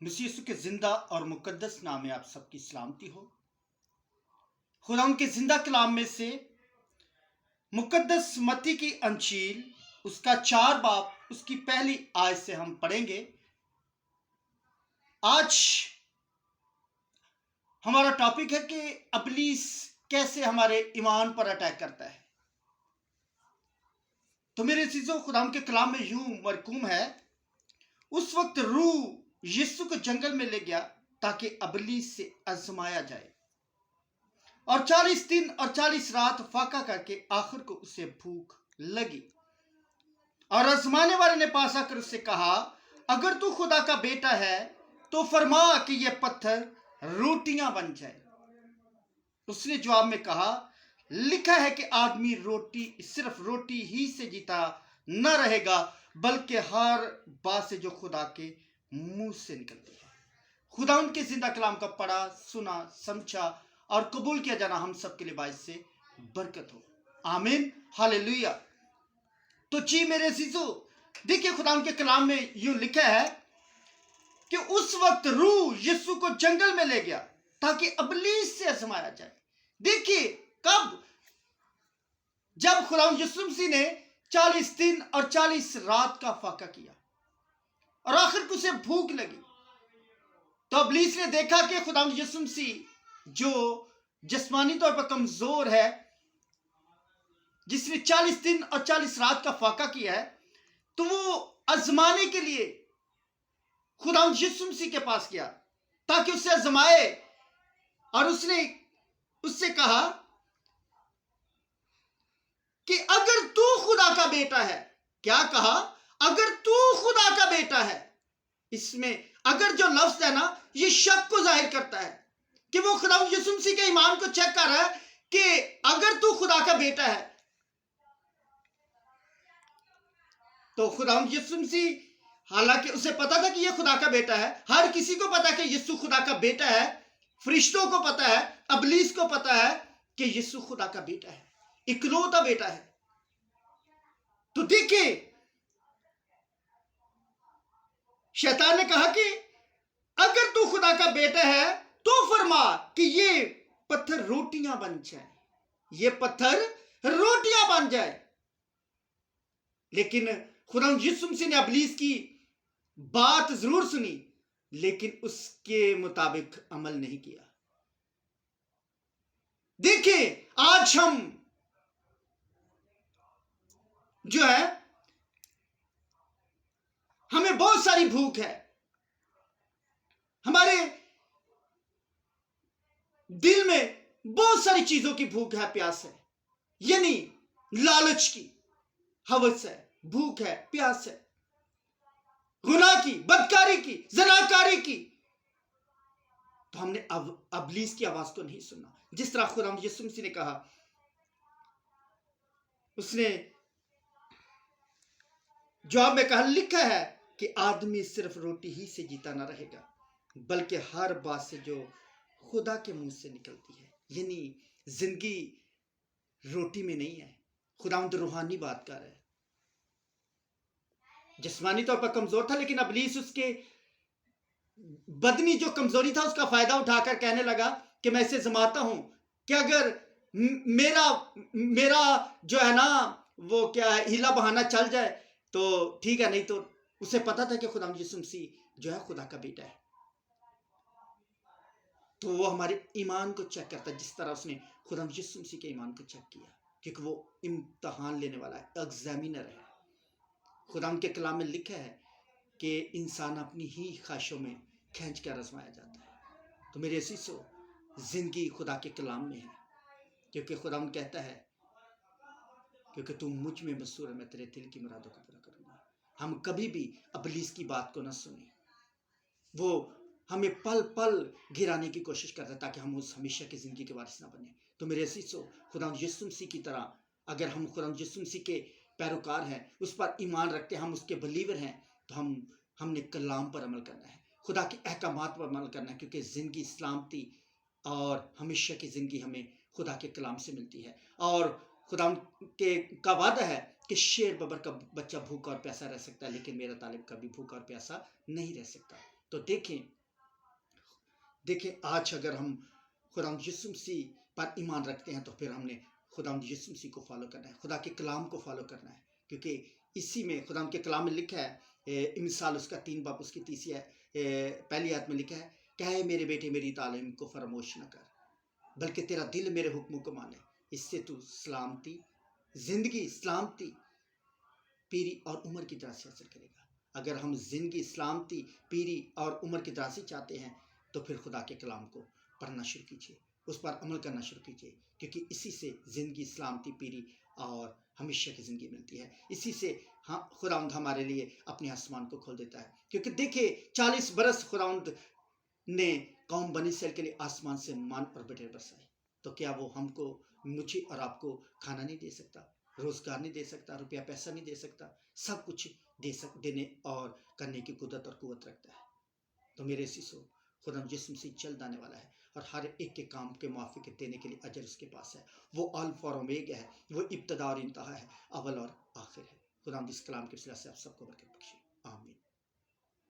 मसीह यीशु के जिंदा और मुकद्दस नाम में आप सबकी सलामती हो। खुदा उनके जिंदा कलाम में से मुकद्दस मत्ती की अंजील उसका 4 बाब उसकी पहली आयत से हम पढ़ेंगे। आज हमारा टॉपिक है कि इब्लीस कैसे हमारे ईमान पर अटैक करता है। तो मेरे चीजों, खुदा के कलाम में यूं मरकूम है, उस वक्त रूह यीशु को जंगल में ले गया ताकि इब्लीस से आजमाया जाए, और 40 दिन और 40 रात फाका करके आखिर को उसे भूख लगी। और आजमाने वाले ने पास आकर उससे कहा, अगर तू खुदा का बेटा है तो फरमा कि ये पत्थर रोटियां बन जाए। उसने जवाब में कहा, लिखा है कि आदमी सिर्फ रोटी ही से जीता न रहेगा, बल्कि हर बात से जो खुदा के मुंह से निकलती है। खुदा उनके जिंदा कलाम का पढ़ा, सुना, समझा और कबूल किया जाना हम सबके लिए बाइस से बरकत हो। आमीन, हालेलुया। तो जी मेरे अजीजों, देखिए खुदा उनके कलाम में यूं लिखा है कि उस वक्त रूह यीशु को जंगल में ले गया ताकि इब्लीस से आजमाया जाए। देखिए कब? जब खुदा यीशु मसीह ने 40 दिन और 40 रात का फाका किया और आखिर को उसे भूख लगी, तो इब्लीस ने देखा कि खुदा यीशु मसीह जो जिस्मानी तौर पर कमजोर है, जिसने 40 दिन और 40 रात का फाका किया है, तो वो आजमाने के लिए खुदा यीशु मसीह के पास गया ताकि उसे आजमाए। और उसने उससे कहा कि अगर तू खुदा का बेटा है। क्या कहा? अगर तू खुदा का बेटा है। इसमें अगर जो लफ्ज है ना, ये शक को जाहिर करता है कि वो खुदा यीशु मसीह के ईमान को चेक कर रहा है कि अगर तू खुदा का बेटा है। तो खुदा यीशु मसीह, हालांकि उसे पता था कि यह खुदा का बेटा है, हर किसी को पता है कि यीशु खुदा का बेटा है, फरिश्तों को पता है, इब्लीस को पता है कि यीशु खुदा का बेटा है, इकलौता बेटा है। तो देखिए शैतान ने कहा कि अगर तू खुदा का बेटा है तो फरमा कि ये पत्थर रोटियां बन जाए, ये पत्थर रोटियां बन जाए। लेकिन खुदा यीशु मसीह ने इब्लीस की बात जरूर सुनी, लेकिन उसके मुताबिक अमल नहीं किया। देखिए आज हम जो है, हमें बहुत सारी भूख है, हमारे दिल में बहुत सारी चीजों की भूख है, प्यास है, यानी लालच की, हवस है, भूख है, प्यास है, गुनाह की, बदकारी की, जनाकारी की। तो हमने इब्लीस की आवाज को नहीं सुना। जिस तरह खुदा यीशु मसीह ने कहा, उसने जवाब में कहा, लिखा है कि आदमी सिर्फ रोटी ही से जीता ना रहेगा, बल्कि हर बात से जो खुदा के मुंह से निकलती है। यानी जिंदगी रोटी में नहीं है, खुदावंद रूहानी बात कर रहा है। जिस्मानी तौर पर कमजोर था, लेकिन इब्लीस उसके बदनी जो कमजोरी था उसका फायदा उठाकर कहने लगा कि मैं इसे जमाता हूं कि अगर मेरा जो है ना, वो क्या है, हीला बहाना चल जाए तो ठीक है, नहीं तो उसे पता था कि खुदा यीशु मसीह जो है खुदा का बेटा है। तो वो हमारे ईमान को चेक करता है, जिस तरह उसने खुदा यीशु मसीह के ईमान को चेक किया, क्योंकि वो इम्तहान लेने वाला है, एग्जामिनर है। खुदा के कलाम में लिखा है कि इंसान अपनी ही ख्वाहिशों में खींच कर आजमाया जाता है। तो मेरे अजीजों, जिंदगी खुदा के कलाम में है, क्योंकि खुदा कहता है, क्योंकि तू मुझ में मसूर है, मैं तेरे दिल की मुरादों को पूरा करूंगा। हम कभी भी इब्लीस की बात को न सुने। वो हमें पल पल गिराने की कोशिश करता है ताकि हम उस हमेशा की जिंदगी के वारिस ना बने। तो मेरे अजीजों, खुदा यीशु मसीह की तरह अगर हम खुदा यीशु मसीह के पैरोकार हैं, उस पर ईमान रखते हैं, हम उसके बिलीवर हैं, तो हमने कलाम पर अमल करना है, खुदा के अहकामात पर अमल करना है, क्योंकि जिंदगी, सलामती और हमेशा की जिंदगी हमें खुदा के कलाम से मिलती है। और खुदा का वादा है कि शेर बबर का बच्चा भूखा और प्यासा रह सकता है, लेकिन मेरा तालिब कभी भूखा और प्यासा नहीं रह सकता। تو دیکھیں آج اگر ہم خدا یسوع مسیح پر ایمان رکھتے ہیں تو پھر ہم نے خدا یسوع مسیح کو فالو کرنا ہے، خدا کے کلام کو فالو کرنا ہے، کیونکہ اسی میں خدا کے کلام میں لکھا ہے، مثال اس کا 3 باب اس کی 30 پہلی آیت میں لکھا ہے کہ اے میرے بیٹے میری تعلیم کو فراموش نہ کر، بلکہ تیرا دل میرے حکموں کو مانے، اس سے تو سلامتی، زندگی، سلامتی، پیری اور عمر کی دراز حاصل کرے گا۔ اگر ہم زندگی، سلامتی، پیری اور عمر کی دراز چاہتے ہیں تو پھر خدا کے کلام کو پڑھنا شروع کیجیے، اس پر عمل کرنا شروع کیجیے، کیونکہ اسی سے زندگی، سلامتی، پیری اور ہمیشہ کی زندگی ملتی ہے۔ اسی سے خداوند ہمارے لیے اپنے آسمان کو کھول دیتا ہے، کیونکہ دیکھیں 40 برس خداوند نے قوم بنی اسرائیل کے لیے آسمان سے مان اور بٹیر برسائے، تو کیا وہ ہم کو، مجھے اور آپ کو کھانا نہیں دے سکتا، روزگار نہیں دے سکتا، روپیہ پیسہ نہیں دے سکتا؟ سب کچھ دینے اور کرنے کی قدرت اور قوت رکھتا ہے۔ تو میرے سیسو، خدا یسوع مسیح جلد آنے والا ہے، اور ہر ایک کے کام کے موافق دینے کے لیے اجر اس کے پاس ہے۔ وہ الفا اور اومیگا ہے، وہ ابتدا اور انتہا ہے، اول اور آخر ہے۔ خدا اس کلام کے وسیلہ سے آپ سب کو برکت بخشے۔